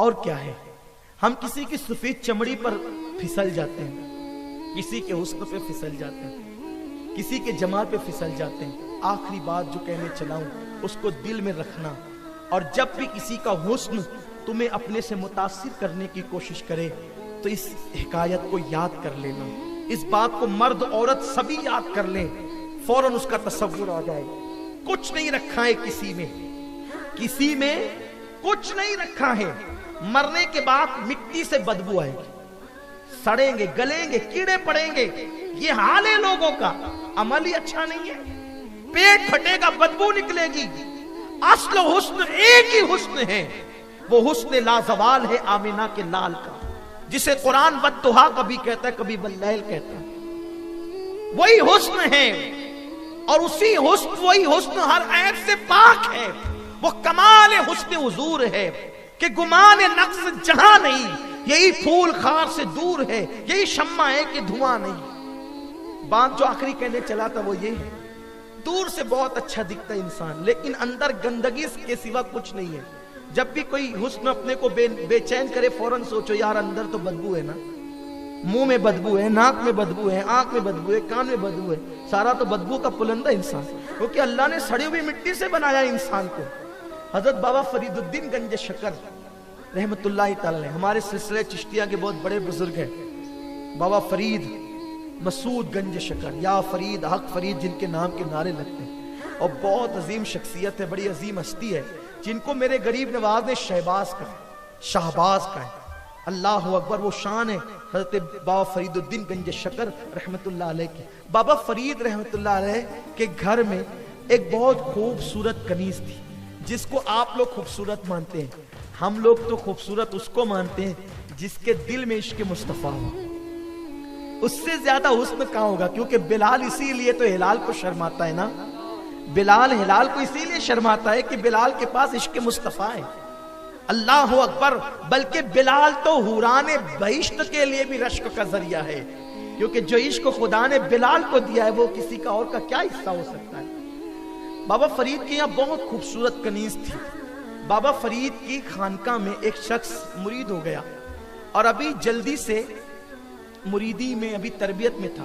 और क्या है, हम किसी की सफेद चमड़ी पर फिसल जाते हैं, किसी के हुस्न पे फिसल जाते हैं, किसी के जमाल पे फिसल जाते हैं। आखिरी बात जो कहने चला हूं उसको दिल में रखना, और जब भी किसी का हुस्न तुम्हें अपने से मुतासिर करने की कोशिश करे तो इस हिकायत को याद कर लेना। इस बात को मर्द औरत सभी याद कर लें, फौरन उसका तसव्वुर आ जाए। कुछ नहीं रखा है किसी में, किसी में कुछ नहीं रखा है। मरने के बाद मिट्टी से बदबू आएगी, सड़ेंगे, गलेंगे, कीड़े पड़ेंगे। ये हाल है लोगों का, अमल ही अच्छा नहीं है। पेट फटेगा, बदबू निकलेगी। असल हुस्न एक ही हुस्न है, वो हुस्न लाजवाल है आमिना के लाल का, जिसे कुरान बद्दुहा कभी कहता है, कभी बल्लैल कहता है। वही हुस्न है, और उसी हुस्न, वही हुस्न हर ऐब से पाक है। वो कमाल हुस्न हुजूर है कि गुमान नक्स जहां नहीं, यही फूल खार से दूर है, यही शम्मा है कि धुआं नहीं। बात जो आखिरी कहने चला था वो ये है, दूर से बहुत अच्छा दिखता है इंसान, लेकिन अंदर गंदगी के सिवा कुछ नहीं है। जब भी कोई हुस्न अपने को बेचैन करे, फौरन सोचो यार अंदर तो बदबू है ना, मुंह में बदबू है, नाक में बदबू है, आंख में बदबू है, कान में बदबू है, सारा तो बदबू का पुलंदा इंसान, क्योंकि अल्लाह ने सड़ी हुई मिट्टी से बनाया इंसान को। हजरत बाबा फरीदुद्दीन गंज शकर रहमतुल्लाह तआला, हमारे सिलसिले चिश्तिया के बहुत बड़े बुजुर्ग हैं, बाबा फरीद मसूद गंज शकर, या फरीद हक फरीद जिनके नाम के नारे लगते हैं, और बहुत अजीम शख्सियत है, बड़ी अजीम हस्ती है, जिनको मेरे गरीब नवाज ने शहबाज का, शाहबाज का है। अल्लाह अकबर, वो शान है हजरत बाबा फरीदुद्दीन गंज शकर रहमतुल्लाह अलैह की। बाबा फरीद रहमतुल्लाह अलैह के घर में एक बहुत खूबसूरत कनीज थी, जिसको आप लोग खूबसूरत मानते हैं। हम लोग तो खूबसूरत उसको मानते हैं जिसके दिल में इश्क मुस्तफा हो। उससे ज्यादा हुस्न कहां होगा, क्योंकि बिलाल इसीलिए तो हिलाल को शर्माता है ना, बिलाल हिलाल को इसीलिए शर्माता है कि बिलाल के पास इश्क मुस्तफा है। अल्लाह अकबर, बल्कि बिलाल तो हुराने बहिश्त के लिए भी रश्क का जरिया है, क्योंकि जो इश्क खुदा ने बिलाल को दिया है वो किसी का और का क्या हिस्सा हो सकता है। बाबा फरीद के यहाँ बहुत खूबसूरत कनीज थी। बाबा फरीद की खानका में एक शख्स मुरीद हो गया, और अभी जल्दी से मुरीदी में, अभी तरबियत में था।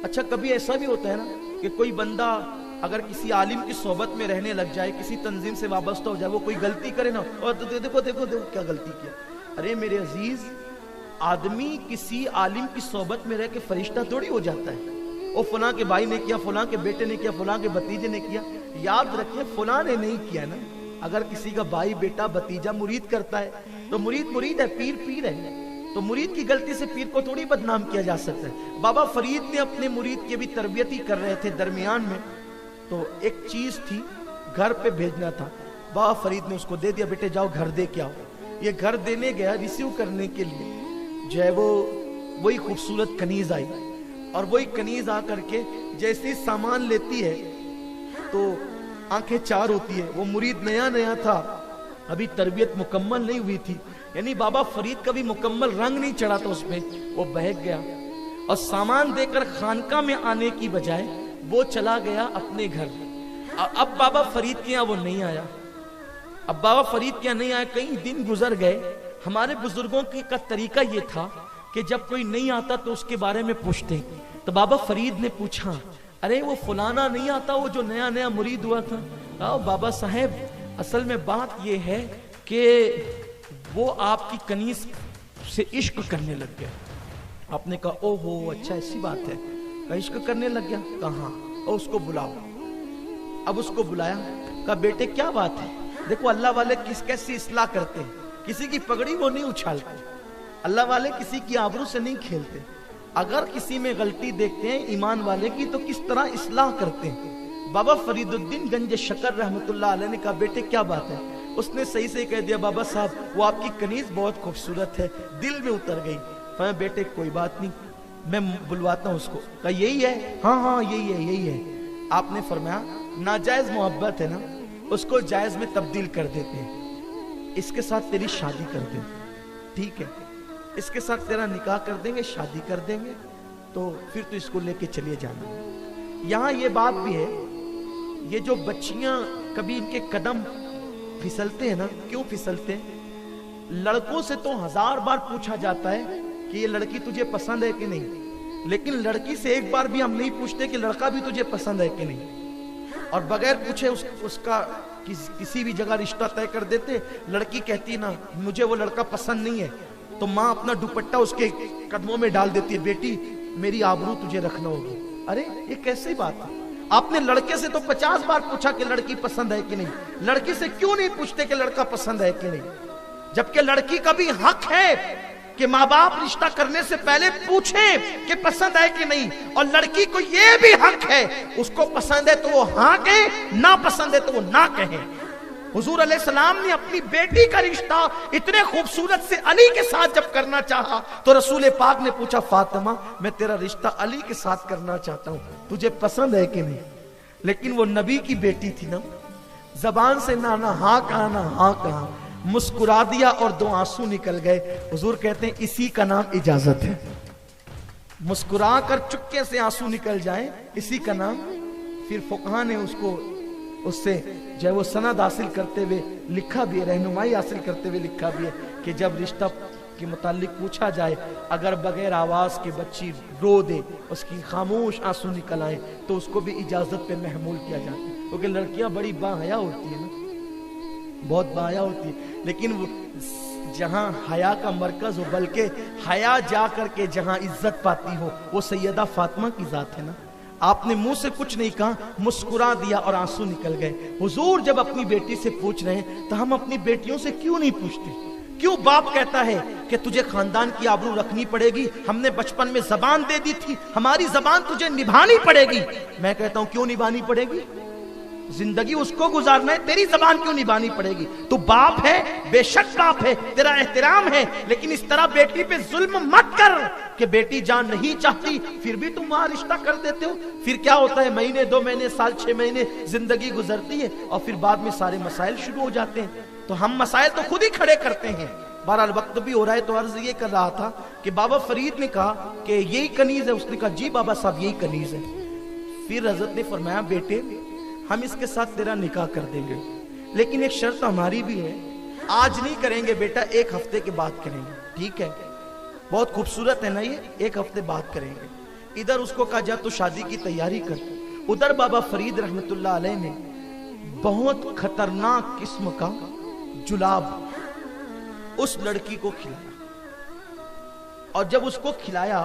अच्छा, कभी ऐसा भी होता है ना कि कोई बंदा अगर किसी आलिम की सोबत में रहने लग जाए, किसी तंजीम से वाबस्ता हो जाए, वो कोई गलती करे ना, और तो देखो देखो देखो क्या गलती किया। अरे मेरे अजीज, आदमी किसी आलिम की सोबत में रह के फरिश्ता थोड़ी हो जाता है। वो फलां के भाई ने किया, फलां के बेटे ने किया, फलां के भतीजे ने किया। याद रखिए, फलां ने नहीं किया ना। अगर किसी का भाई, बेटा, भतीजा मुरीद करता है तो मुरीद मुरीद है, पीर पीर है, तो मुरीद की गलती से पीर को थोड़ी बदनाम किया जा सकता है। बाबा फरीद ने अपने मुरीद की भी तरबियत ही कर रहे थे दरमियान में, तो एक चीज थी, घर पे भेजना था। बाबा फरीद ने उसको दे दिया, बेटे जाओ घर दे के आओ। ये घर देने गया, रिसीव करने के लिए जो है वो वही खूबसूरत कनीज आई, और वही कनीज आकर के जैसे सामान लेती है तो आंखें चार होती है। वो मुरीद नया नया था, अभी तरबियत मुकम्मल नहीं हुई थी, यानी बाबा फरीद का भी मुकम्मल रंग नहीं चढ़ा था उसमें। वो बहक गया, और सामान देकर खानका में आने की बजाय वो चला गया अपने घर। अब बाबा फरीद के यहाँ वो नहीं आया, अब बाबा फरीद के यहाँ नहीं आया, कई दिन गुजर गए। हमारे बुजुर्गों का तरीका ये था कि जब कोई नहीं आता तो उसके बारे में पूछते। तो बाबा फरीद ने पूछा, अरे वो फलाना नहीं आता, वो जो नया नया मुरीद हुआ था? आओ बाबा साहेब, असल में बात ये है कि वो आपकी कनीज से इश्क करने लग गया। आपने कहा ओहो अच्छा ऐसी बात है, कहा इश्क करने लग गया, कहाँ? और उसको बुलाओ। अब उसको बुलाया, कहा बेटे क्या बात है? देखो अल्लाह वाले कैसी इस्लाह करते हैं, किसी की पगड़ी वो नहीं उछालते, अल्लाह वाले किसी की आबरू से नहीं खेलते। अगर किसी में गलती देखते हैं ईमान वाले की तो किस तरह इस्लाह करते हैं। बाबा फरीदुद्दीन गंज शकर रहमतुल्लाह अलैह ने कहा बेटे क्या बात है? उसने सही से कह दिया, बाबा साहब वो आपकी कनीज बहुत खूबसूरत है, दिल में उतर गई। बेटे कोई बात नहीं, मैं बुलवाता हूँ उसको। कहा यही है? हाँ हाँ यही है यही है। आपने फरमाया नाजायज मोहब्बत है ना, उसको जायज में तब्दील कर देते हैं, इसके साथ तेरी शादी कर दें, ठीक है, इसके साथ तेरा निकाह कर देंगे, शादी कर देंगे, तो फिर तो इसको लेके चलिए जाना। यहाँ ये बात भी है, ये जो बच्चियां कभी इनके कदम फिसलते हैं ना, क्यों फिसलते हैं? लड़कों से तो 1000 बार पूछा जाता है कि ये लड़की तुझे पसंद है कि नहीं, लेकिन लड़की से एक बार भी हम नहीं पूछते कि लड़का भी तुझे पसंद है कि नहीं। और बगैर पूछे उसका किसी भी जगह रिश्ता तय कर देते। लड़की कहती ना मुझे वो लड़का पसंद नहीं है, तो माँ अपना दुपट्टा उसके कदमों में डाल देती है, बेटी मेरी आबरू तुझे रखना होगी। अरे ये कैसी बात है? आपने लड़के से तो 50 बार पूछा कि लड़की पसंद है कि नहीं, लड़की से क्यों नहीं पूछते कि लड़का पसंद है कि नहीं? जबकि लड़की का भी हक है कि माँ बाप रिश्ता करने से पहले पूछे कि पसंद है कि नहीं, और लड़की को यह भी हक है, उसको पसंद है तो वो हाँ कहे, ना पसंद है तो वो ना कहे। हुजूर अलैहिस्सलाम ने अपनी बेटी का रिश्ता इतने खूबसूरत से अली के साथ जब करना चाहा, तो रसूल पाक ने पूछा फातिमा मैं तेरा रिश्ता अली के साथ करना चाहता हूं, तुझे पसंद है कि नहीं? लेकिन वो नबी की बेटी थी ना, जबान से ना हाँ कहा ना हाँ कहा, मुस्कुरा दिया और 2 आंसू निकल गए। हुजूर कहते हैं इसी का नाम इजाजत है। मुस्कुरा कर चुपके से आंसू निकल जाए, इसी का नाम। फिर फुकहा ने उससे जो वो सनद हासिल करते हुए लिखा भी है, रहनुमाई हासिल करते हुए लिखा भी है कि जब रिश्ता के मुतालिक पूछा जाए, अगर बगैर आवाज के बच्ची रो दे, उसकी खामोश आंसू निकल आए, तो उसको भी इजाजत पे महमूल किया जाता है। क्योंकि लड़कियां बड़ी बाहया होती है ना, बहुत बाहया होती है। लेकिन जहां हया का मरकज हो, बल्कि हया जा करके जहां इज्जत पाती हो, वो सैयदा फातिमा की जात है ना। आपने मुंह से कुछ नहीं कहा, मुस्कुरा दिया और आंसू निकल गए। हुजूर जब अपनी बेटी से पूछ रहे हैं, तो हम अपनी बेटियों से क्यों नहीं पूछते? क्यों बाप कहता है कि तुझे खानदान की आबरू रखनी पड़ेगी, हमने बचपन में जबान दे दी थी, हमारी जबान तुझे निभानी पड़ेगी। मैं कहता हूं क्यों निभानी पड़ेगी? जिंदगी उसको गुजारना है, तेरी जबान क्यों निभानी पड़ेगी? तू बाप है, बेशक बाप है, तेरा एहतराम है, लेकिन इस तरह बेटी पे जुल्म मत कर कि बेटी जान नहीं चाहती फिर भी तुम वहां रिश्ता कर देते हो। फिर क्या होता है, महीने 2 महीने साल 6 महीने जिंदगी गुजरती है और फिर बाद में सारे मसाइल शुरू हो जाते हैं। तो हम मसाइल तो खुद ही खड़े करते हैं। बहरहाल वक्त भी हो रहा है, तो अर्ज ये कर रहा था कि बाबा फरीद ने कहा कि यही कनीज है। उसने कहा जी बाबा साहब यही कनीज है। फिर हजरत ने फरमाया बेटे हम इसके साथ तेरा निकाह कर देंगे, लेकिन एक शर्त हमारी भी है, आज नहीं करेंगे बेटा, 1 हफ्ते के बाद करेंगे। ठीक है, बहुत खूबसूरत है ना ये, 1 हफ्ते बाद करेंगे। इधर उसको कहा जा तो शादी की तैयारी कर, उधर बाबा फरीद रहमतुल्लाह अलैह ने बहुत खतरनाक किस्म का जुलाब उस लड़की को खिलाया। और जब उसको खिलाया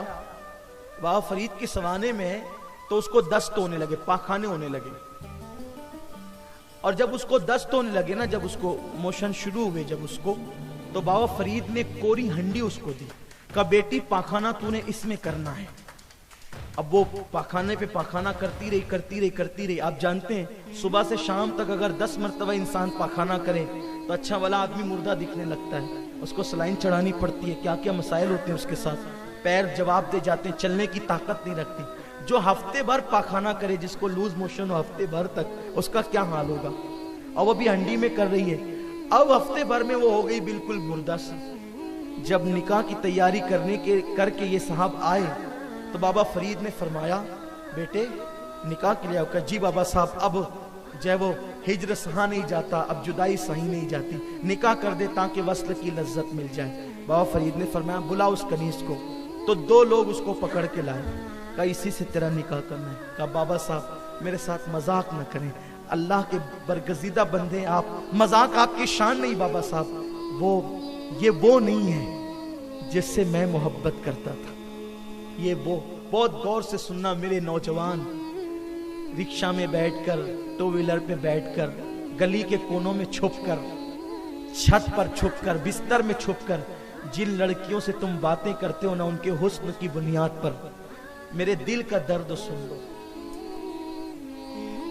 बाबा फरीद के सवाने में, तो उसको दस्त होने लगे, पाखाने होने लगे। और जब उसको दस्त होने लगे ना, जब उसको मोशन शुरू हुए जब उसको, तो बाबा फरीद ने कोरी हंडी उसको दी, कहा बेटी पाखाना तूने इसमें करना है। अब वो पाखाने पे पाखाना करती रही करती रही करती रही। आप जानते हैं सुबह से शाम तक अगर 10 मरतबा इंसान पाखाना करे तो अच्छा वाला आदमी मुर्दा दिखने लगता है, उसको सलाइन चढ़ानी पड़ती है, क्या क्या मसाइल होते हैं उसके साथ, पैर जवाब दे जाते हैं, चलने की ताकत नहीं रखती। जो हफ्ते भर पाखाना करे, जिसको लूज मोशन हो हफ्ते भर तक, उसका क्या हाल होगा? और वो भी हंडी में कर रही है। अब हफ्ते भर में वो हो गई बिल्कुल मुर्दा सी। जब निकाह की तैयारी करके ये साहब आए, तो बाबा फरीद ने फरमाया बेटे निकाह के लिए आओ। जी बाबा साहब अब जो वो हिजर सहा नहीं जाता, अब जुदाई सही नहीं जाती, निकाह कर दे ताकि वस्ल की लज्जत मिल जाए। बाबा फरीद ने फरमाया बुला उस कनीज को। तो 2 लोग उसको पकड़ के लाए, कहा इसी से तेरा निकाह करना है। कहा बाबा साहब मेरे साथ मजाक न करें, अल्लाह के बरगजीदा बंदे आप, मजाक आपकी शान नहीं बाबा साहब, ये वो नहीं है जिससे मैं मोहब्बत करता था। ये वो, बहुत गौर से सुनना मेरे नौजवान, रिक्शा में बैठकर, 2 व्हीलर पे बैठकर, गली के कोनों में छुपकर, छत पर छुपकर, बिस्तर में छुपकर जिन लड़कियों से तुम बातें करते हो ना, उनके हुस्न की बुनियाद पर मेरे दिल का दर्द सुन लो,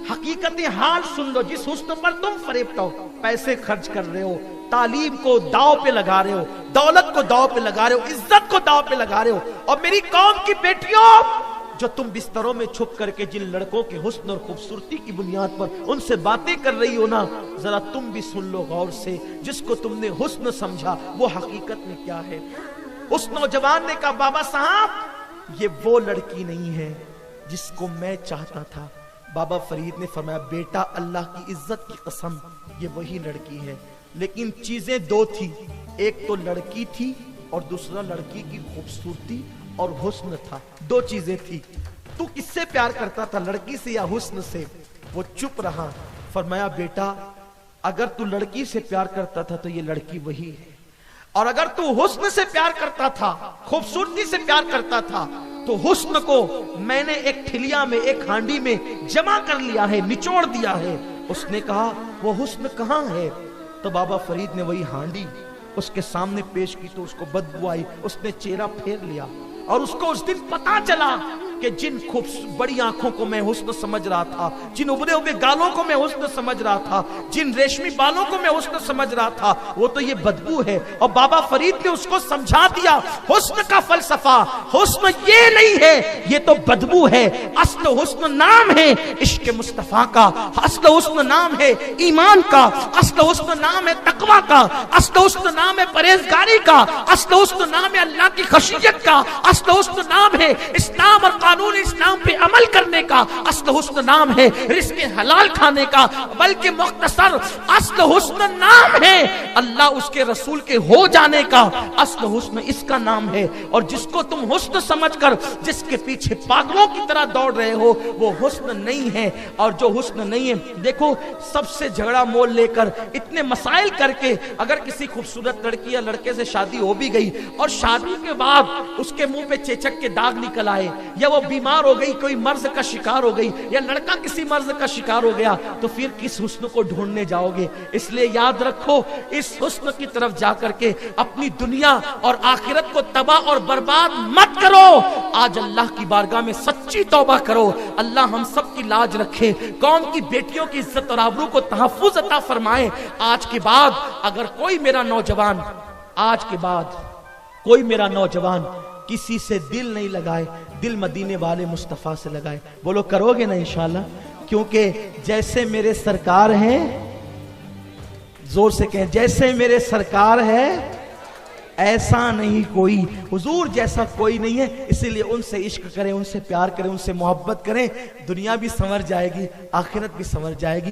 हकीकतें हाल सुन लो। जिस हुस्न पर तुम फरेबता हो, पैसे खर्च कर रहे हो, तालीम को दाव पे लगा रहे हो, दौलत को दाव पे लगा रहे हो, इज्जत को दाव पे लगा रहे हो, और मेरी कौम की बेटियों जो तुम बिस्तरों में छुप करके जिन लड़कों के हुस्न और खूबसूरती की बुनियाद पर उनसे बातें कर रही हो ना, जरा तुम भी सुन लो गौर से। जिसको तुमने हुस्न समझा वो हकीकत में क्या है। उस नौजवान ने कहा बाबा साहब ये वो लड़की नहीं है जिसको मैं चाहता था। बाबा फरीद ने फरमाया बेटा अल्लाह की इज्जत की कसम ये वही लड़की है, लेकिन चीजें 2 थी। एक तो लड़की थी और दूसरा लड़की की खूबसूरती और हुस्न था। दो चीजें थी। तू किससे प्यार करता था, लड़की से या हुस्न से? वो चुप रहा। फरमाया बेटा अगर तू लड़की से प्यार करता था तो ये लड़की वही है, और अगर तू हुस्न से प्यार करता था, खूबसूरती से प्यार करता था, तो हुस्न को मैंने एक ठिलिया में, एक हांडी में जमा कर लिया है, निचोड़ दिया है। उसने कहा वो हुस्न कहाँ है? तो बाबा फरीद ने वही हांडी उसके सामने पेश की तो उसको बदबू आई। उसने चेहरा फेर लिया और उसको उस दिन पता चला कि जिन बड़ी आंखों को मैं हुस्न समझ रहा था, जिन उभरे हुए गालों को मैं हुस्न समझ रहा था, जिन रेशमी बालों को मैं हुस्न समझ रहा था, वो तो ये बदबू है। और बाबा फरीद ने उसको समझा दिया हुस्न का फलसफा, हुस्न ये नहीं है, ये तो बदबू है। असल हुस्न नाम है इश्क मुस्तफा का, असल हुस्न नाम है ईमान का, असल हुस्न नाम है तकवा का, असल हुस्न नाम है परहेजगारी का, असल हुस्न नाम है अल्लाह की खशियत का, असल हुस्न नाम है इस्लाम और कानून इस्लाम पे अमल करने का, असल हुस्न नाम है रिज़्क़ हलाल खाने का, बल्कि मुख्तसर असल हुस्न नाम है अल्लाह उसके रसूल के हो जाने का। असल हुस्न इसका नाम है। और जिसको तुम हुस्न समझकर जिसके पीछे पागलों की तरह दौड़ रहे हो, वो हुस्न नहीं है। और जो हुस्न नहीं है, देखो सबसे झगड़ा मोल लेकर, इतने मसाइल करके अगर किसी खूबसूरत लड़की या लड़के से शादी हो भी गई और शादी के बाद उसके मुंह पे चेचक के दाग निकल आए, या वो बीमार हो गई, कोई मर्ज का शिकार हो गई, या लड़का किसी मर्ज का शिकार हो गया, तो फिर किस हुस्न को ढूंढने जाओगे? इसलिए याद रखो, इस हुस्न की तरफ जाकर के अपनी दुनिया और आखिरत को तबाह और बर्बाद मत करो। आज अल्लाह की बारगाह में सच्ची तौबा करो। अल्लाह हम सब की लाज रखे, कौम की बेटियों की इज्जत और आबरू को तहफ्फुज अता फरमाए। आज के बाद अगर कोई मेरा नौजवान, आज के बाद कोई मेरा नौजवान किसी से दिल नहीं लगाए, दिल मदीने वाले मुस्तफा से लगाए। बोलो करोगे ना इंशाल्लाह? क्योंकि जैसे मेरे सरकार हैं, जोर से कहें, जैसे मेरे सरकार है ऐसा नहीं कोई, हुजूर जैसा कोई नहीं है। इसीलिए उनसे इश्क करें, उनसे प्यार करें, उनसे मोहब्बत करें। दुनिया भी संवर जाएगी, आखिरत भी संवर जाएगी।